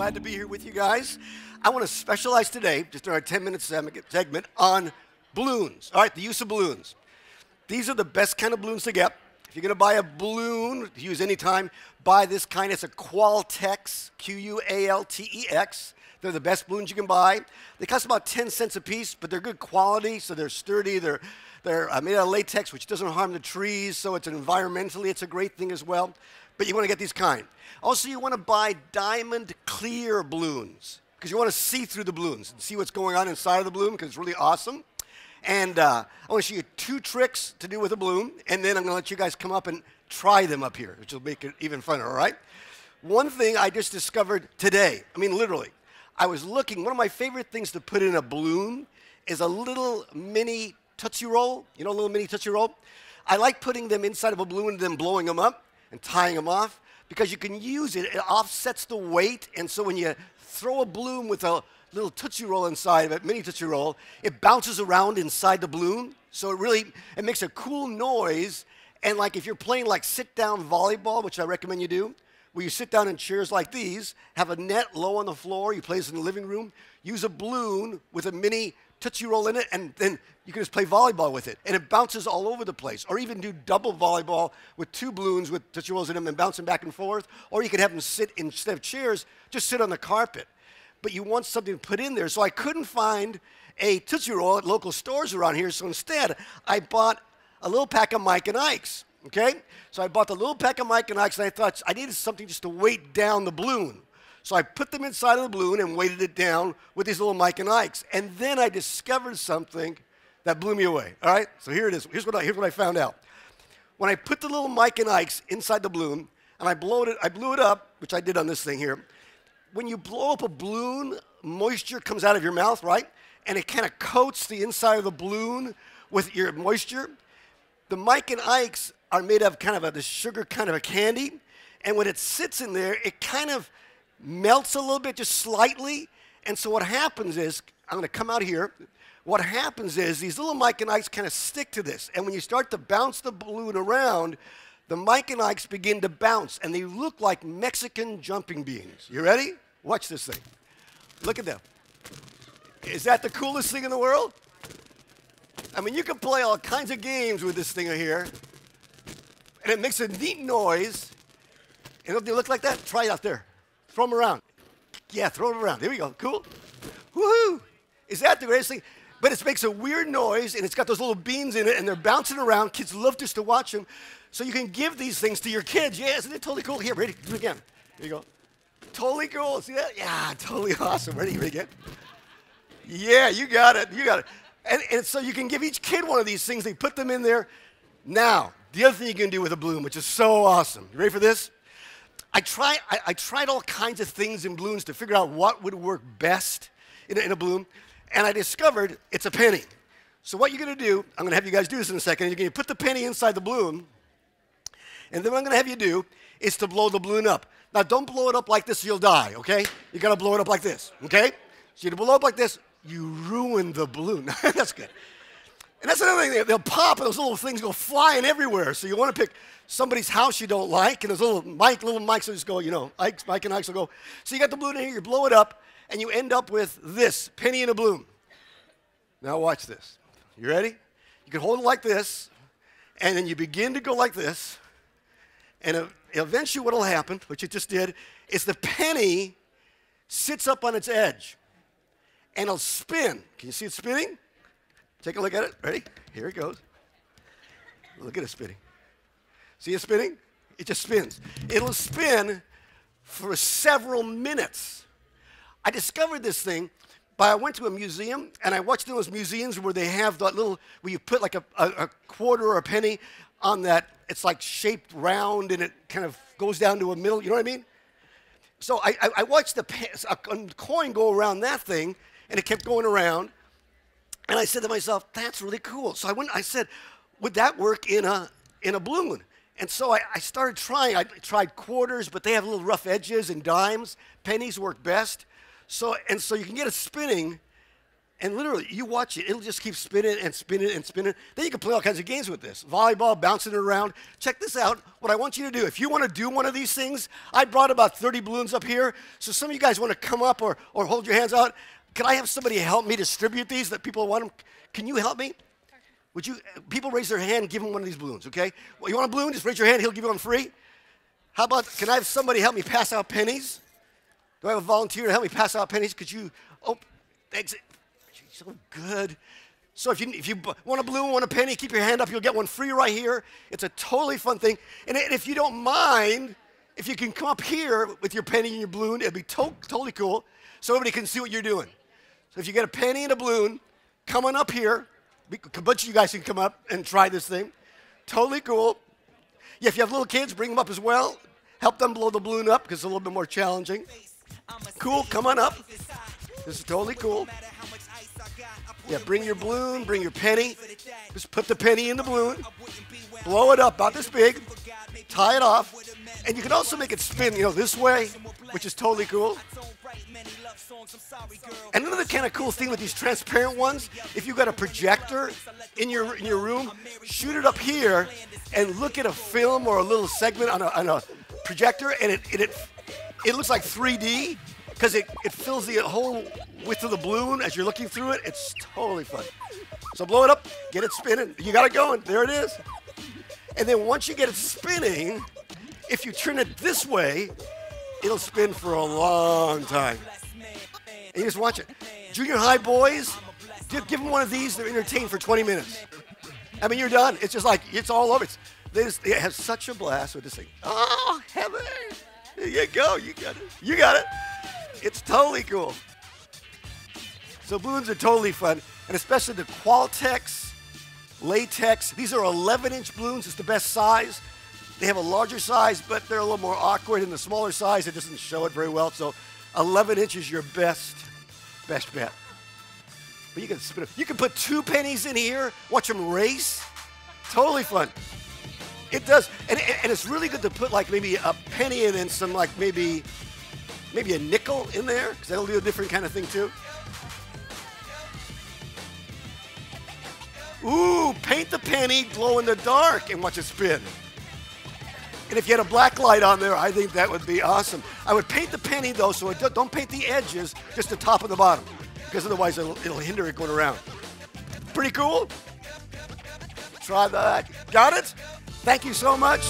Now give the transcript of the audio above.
Glad to be here with you guys. I want to specialize today, just in our 10-minute segment, on balloons. All right, the use of balloons. These are the best kind of balloons to get. If you're going to buy a balloon to use anytime, buy this kind. It's a Qualtex, Q-U-A-L-T-E-X. They're the best balloons you can buy. They cost about 10 cents a piece, but they're good quality, so they're sturdy. They're made out of latex, which doesn't harm the trees, so environmentally it's a great thing as well. But you want to get these kind. Also, you want to buy diamond clear balloons because you want to see through the balloons and see what's going on inside of the balloon because it's really awesome. And I want to show you 2 tricks to do with a balloon, and then I'm going to let you guys come up and try them up here, which will make it even funner, all right? One thing I just discovered today, I mean literally, I was looking, one of my favorite things to put in a balloon is a little mini Tootsie Roll. You know, a little mini Tootsie Roll? I like putting them inside of a balloon and then blowing them up and tying them off because you can use it. It offsets the weight, and so when you throw a balloon with a little Tootsie Roll inside of it, mini Tootsie Roll, it bounces around inside the balloon, so it makes a cool noise, and like if you're playing like sit-down volleyball, which I recommend you do, where you sit down in chairs like these, have a net low on the floor, you play this in the living room, use a balloon with a mini Tootsie Roll in it, and then you can just play volleyball with it. And it bounces all over the place. Or even do double volleyball with 2 balloons with Tootsie Rolls in them and bouncing back and forth. Or you could have them sit, instead of chairs, just sit on the carpet. But you want something to put in there. So I couldn't find a Tootsie Roll at local stores around here, so instead I bought a little pack of Mike and Ike's, okay? So I bought the little pack of Mike and Ike's, and I thought I needed something just to weight down the balloon. So I put them inside of the balloon and weighted it down with these little Mike and Ike's. And then I discovered something that blew me away, all right? So here it is. Here's what I found out. When I put the little Mike and Ike's inside the balloon, and I blew it up, which I did on this thing here. When you blow up a balloon, moisture comes out of your mouth, right? And it kind of coats the inside of the balloon with your moisture. The Mike and Ike's are made of kind of this sugar kind of a candy. And when it sits in there, it kind of melts a little bit, just slightly. And so what happens is, I'm going to come out here. What happens is these little Mike and Ike's kind of stick to this. And when you start to bounce the balloon around, the Mike and Ike's begin to bounce. And they look like Mexican jumping beans. You ready? Watch this thing. Look at them. Is that the coolest thing in the world? I mean, you can play all kinds of games with this thing here. And it makes a neat noise. And don't they look like that? Try it out there. Throw them around. Yeah, throw them around. There we go. Cool. Woohoo! Is that the greatest thing? But it makes a weird noise, and it's got those little beans in it, and they're bouncing around. Kids love just to watch them. So you can give these things to your kids. Yeah, isn't it totally cool? Here, ready? Do it again. There you go. Totally cool. See that? Yeah, totally awesome. Ready again? Yeah, you got it. You got it. And so you can give each kid one of these things. They put them in there. Now, the other thing you can do with a balloon, which is so awesome. You ready for this? I tried all kinds of things in balloons to figure out what would work best in a balloon, and I discovered it's a penny. So what you're going to do, I'm going to have you guys do this in a second. You're going to put the penny inside the balloon, and then what I'm going to have you do is to blow the balloon up. Now, don't blow it up like this or you'll die, okay? You got to blow it up like this, okay? So you blow it up like this, you ruin the balloon. That's good. And that's another thing. They'll pop, and those little things go flying everywhere. So you want to pick somebody's house you don't like, and those little Mike will just go, you know, Mike and Ike's will go. So you got the balloon in here, you blow it up, and you end up with this, penny in a balloon. Now watch this. You ready? You can hold it like this, and then you begin to go like this, and eventually what will happen, which it just did, is the penny sits up on its edge, and it'll spin. Can you see it spinning? Take a look at it. Ready? Here it goes. Look at it spinning. See it spinning? It just spins. It'll spin for several minutes. I discovered this thing I went to a museum, and I watched those museums where they have that little, where you put like a quarter or a penny on that, it's like shaped round, and it kind of goes down to a middle, you know what I mean? So I watched a coin go around that thing, and it kept going around, and I said to myself, that's really cool. So I said, would that work in a balloon? And so I started trying. I tried quarters, but they have little rough edges, and dimes. Pennies work best. So you can get it spinning, And literally, you watch it. It'll just keep spinning and spinning and spinning. Then you can play all kinds of games with this. Volleyball, bouncing it around. Check this out. What I want you to do, if you want to do one of these things, I brought about 30 balloons up here. So some of you guys want to come up or hold your hands out. Can I have somebody help me distribute these that people want them? Can you help me? Would you? People raise their hand and give them one of these balloons, okay? Well, you want a balloon? Just raise your hand. He'll give you one free. How about, can I have somebody help me pass out pennies? Do I have a volunteer to help me pass out pennies? Could you, oh, exit. So good. So if you want a balloon, want a penny, keep your hand up. You'll get one free right here. It's a totally fun thing. And if you don't mind, if you can come up here with your penny and your balloon, it'd be totally cool so everybody can see what you're doing. So if you get a penny and a balloon, come on up here. A bunch of you guys can come up and try this thing. Totally cool. Yeah, if you have little kids, bring them up as well. Help them blow the balloon up because it's a little bit more challenging. Cool, come on up. This is totally cool. Yeah, bring your balloon, bring your penny. Just put the penny in the balloon. Blow it up about this big. Tie it off. And you can also make it spin, this way, which is totally cool. And another kind of cool thing with these transparent ones, if you've got a projector in your room, shoot it up here and look at a film or a little segment on a projector, and it looks like 3D because it fills the whole width of the balloon as you're looking through it. It's totally fun. So blow it up, get it spinning. You got it going. There it is. And then once you get it spinning, if you turn it this way, it'll spin for a long time. And you just watch it. Junior high boys, give them one of these. They're entertained for 20 minutes. I mean, you're done. It's just like, it's all over. They have such a blast with this thing. Oh, heaven. There you go. You got it. You got it. It's totally cool. So balloons are totally fun, and especially the Qualtex, latex. These are 11-inch balloons. It's the best size. They have a larger size, but they're a little more awkward. In the smaller size, it doesn't show it very well. So 11 inches is your best bet. But you can spin it. You can put 2 pennies in here, watch them race. Totally fun. It does, and it's really good to put like maybe a penny and then some like maybe a nickel in there, because that'll do a different kind of thing too. Ooh, paint the penny glow in the dark and watch it spin. And if you had a black light on there, I think that would be awesome. I would paint the penny though, so don't paint the edges, just the top and the bottom, because otherwise it'll hinder it going around. Pretty cool? Try that. Got it? Thank you so much.